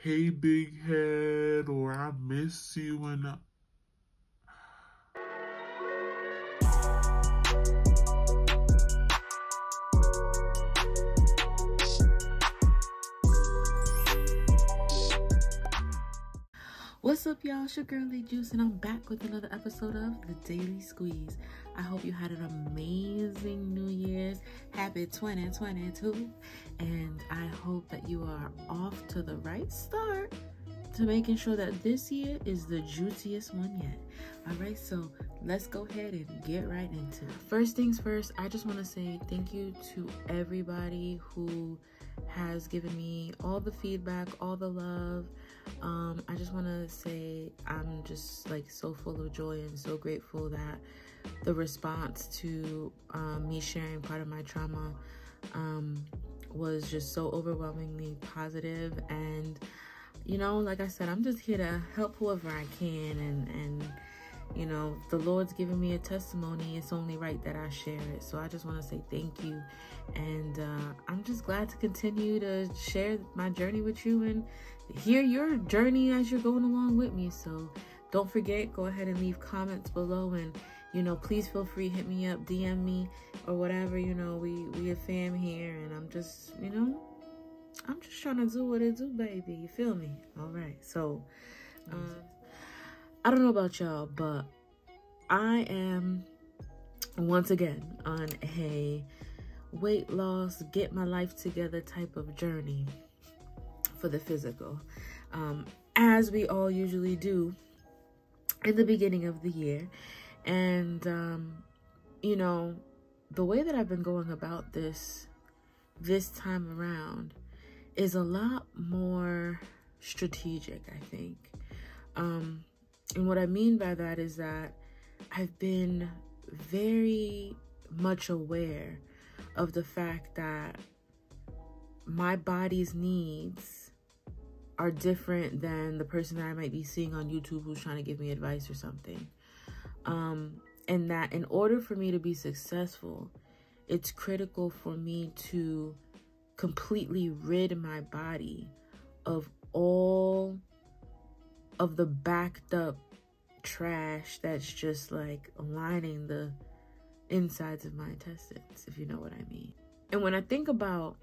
hey big head, or I miss you, and What's up, y'all? It's your girlie Juice, and I'm back with another episode of The Daily Squeeze. I hope you had an amazing New Year's. Happy 2022. And I hope that you are off to the right start to making sure that this year is the juiciest one yet. All right, so let's go ahead and get right into it. First things first, I just want to say thank you to everybody who has given me all the feedback, all the love. I just want to say I'm just like so full of joy and so grateful that the response to me sharing part of my trauma was just so overwhelmingly positive. And you know, like I said, I'm just here to help whoever I can, and you know, the Lord's given me a testimony. It's only right that I share it. So I just want to say thank you. And I'm just glad to continue to share my journey with you and hear your journey as you're going along with me. So don't forget, go ahead and leave comments below, and you know, please feel free, hit me up, DM me or whatever. You know, we a fam here, and I'm just, you know, I'm just trying to do what it do, baby. You feel me? All right. So I don't know about y'all, but I am once again on a weight loss, get my life together type of journey for the physical, as we all usually do in the beginning of the year. And you know, the way that I've been going about this time around is a lot more strategic, I think. And what I mean by that is that I've been very much aware of the fact that my body's needs are different than the person that I might be seeing on YouTube who's trying to give me advice or something. And that in order for me to be successful, it's critical for me to completely rid my body of all of the backed up trash that's just like lining the insides of my intestines, if you know what I mean. And when I think about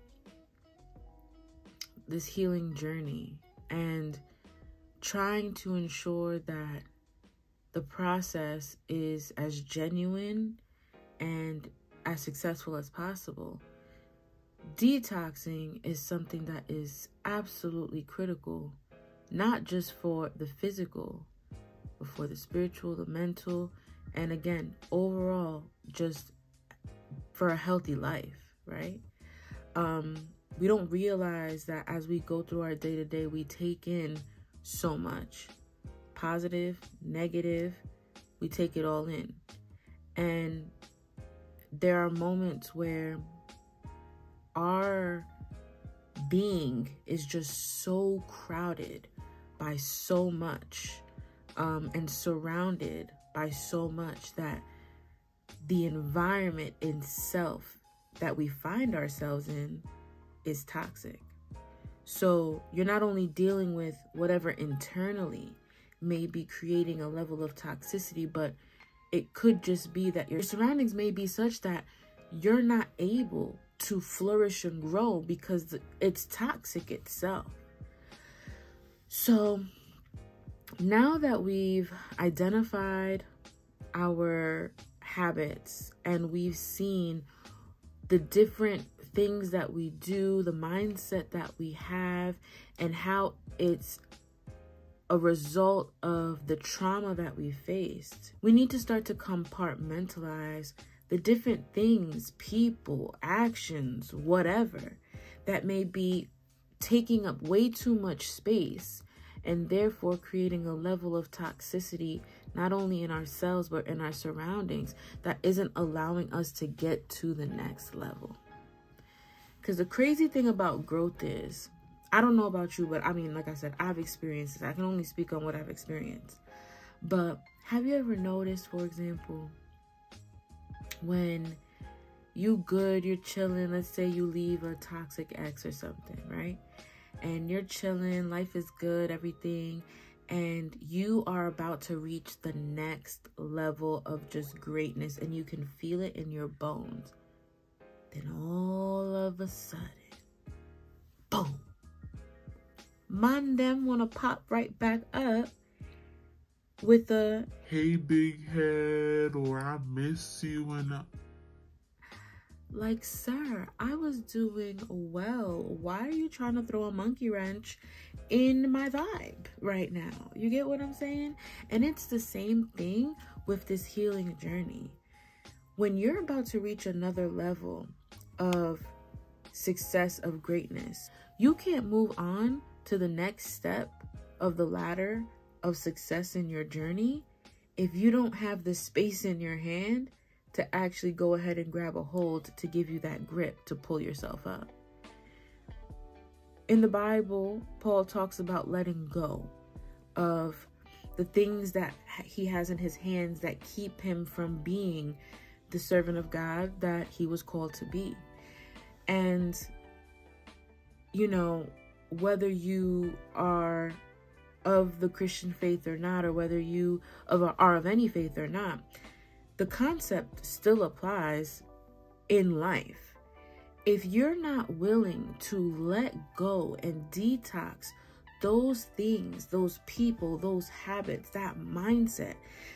this healing journey and trying to ensure that the process is as genuine and as successful as possible, detoxing is something that is absolutely critical, not just for the physical, but for the spiritual, the mental, and again, overall, just for a healthy life, right? We don't realize that as we go through our day-to-day, we take in so much, positive, negative, we take it all in. And there are moments where our being is just so crowded by so much, and surrounded by so much, that the environment itself that we find ourselves in is toxic. So you're not only dealing with whatever internally may be creating a level of toxicity, but it could just be that your surroundings may be such that you're not able to flourish and grow because it's toxic itself. So now that we've identified our habits and we've seen the different things that we do, the mindset that we have, and how it's a result of the trauma that we faced, we need to start to compartmentalize the different things, people, actions, whatever, that may be taking up way too much space and therefore creating a level of toxicity, not only in ourselves, but in our surroundings, that isn't allowing us to get to the next level. Because the crazy thing about growth is, I don't know about you, but I mean, like I said, I've experienced this. I can only speak on what I've experienced. But have you ever noticed, for example, when you're chilling, let's say you leave a toxic ex or something, right? and you're chilling, life is good, everything, and you are about to reach the next level of just greatness and you can feel it in your bones, then all of a sudden, boom, man them wanna pop right back up with a "Hey, big head," or "I miss you," and like, sir, I was doing well. Why are you trying to throw a monkey wrench in my vibe right now? You get what I'm saying? And it's the same thing with this healing journey. When you're about to reach another level of success, of greatness, you can't move on to the next step of the ladder of success in your journey if you don't have the space in your hand to actually go ahead and grab a hold to give you that grip to pull yourself up. In the Bible, Paul talks about letting go of the things that he has in his hands that keep him from being the servant of God that he was called to be. And, you know, whether you are of the Christian faith or not, or whether you are of any faith or not, the concept still applies in life. If you're not willing to let go and detox those things, those people, those habits, that mindset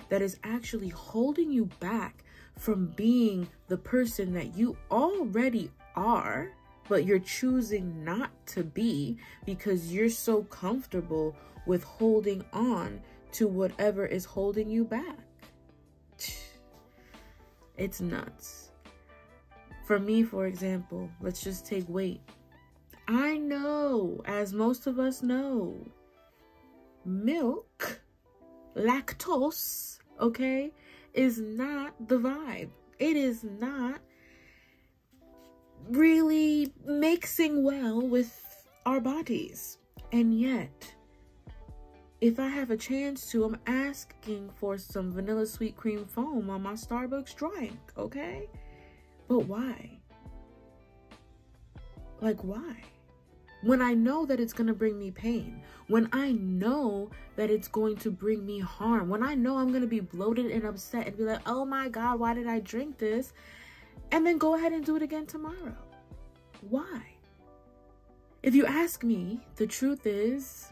that is actually holding you back from being the person that you already are, but you're choosing not to be because you're so comfortable with holding on to whatever is holding you back. It's nuts. For me, for example, let's just take weight. I know, as most of us know, milk, lactose, okay, is not the vibe. It is not really mixing well with our bodies. And yet, if I have a chance to, I'm asking for some vanilla sweet cream foam on my Starbucks drink, okay? But why? Like, why? When I know that it's going to bring me pain, when I know that it's going to bring me harm, when I know I'm going to be bloated and upset and be like, oh my God, why did I drink this? And then go ahead and do it again tomorrow. Why? If you ask me, the truth is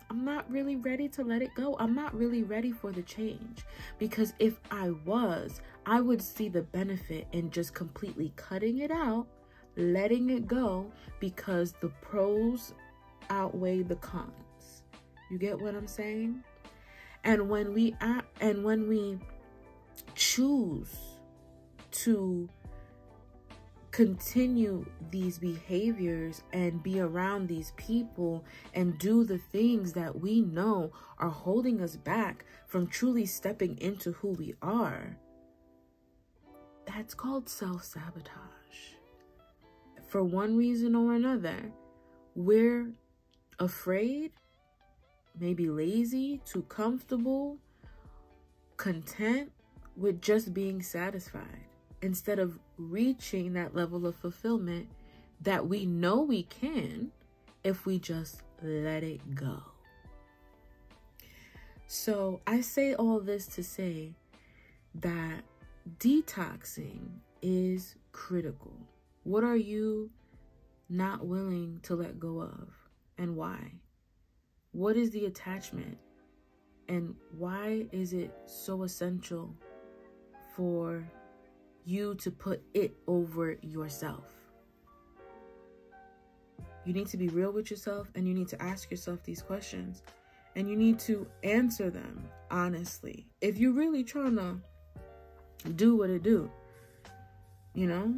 I'm not really ready to let it go. I'm not really ready for the change, because if I was, I would see the benefit in just completely cutting it out, letting it go, because the pros outweigh the cons. You get what I'm saying? And when we choose to continue these behaviors and be around these people and do the things that we know are holding us back from truly stepping into who we are, that's called self-sabotage. For one reason or another, we're afraid, maybe lazy, too comfortable, content with just being satisfied, instead of reaching that level of fulfillment that we know we can if we just let it go. So I say all this to say that detoxing is critical. What are you not willing to let go of, and why? What is the attachment, and why is it so essential for you to put it over yourself? You need to be real with yourself, and you need to ask yourself these questions, and you need to answer them honestly. If you're really trying to do what it do, you know,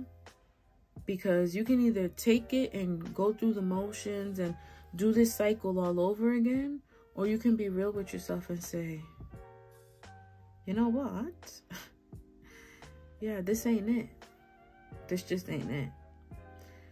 because you can either take it and go through the motions and do this cycle all over again, or you can be real with yourself and say, you know what? Yeah, this ain't it. This just ain't it.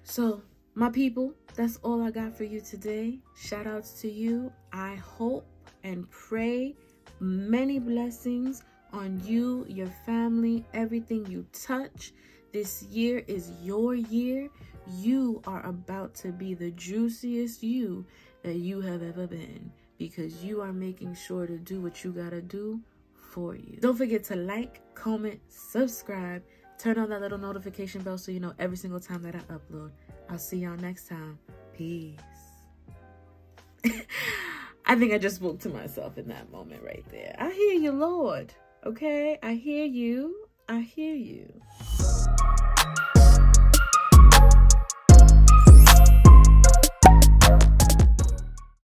So, my people, that's all I got for you today. Shout outs to you. I hope and pray many blessings on you, your family, everything you touch. This year is your year you are about to be the juiciest you that you have ever been, because you are making sure to do what you gotta do for you. Don't forget to like, comment, subscribe, turn on that little notification bell so you know every single time that I upload. I'll see y'all next time. Peace. I think I just spoke to myself in that moment right there. I hear you, Lord. Okay? I hear you. I hear you.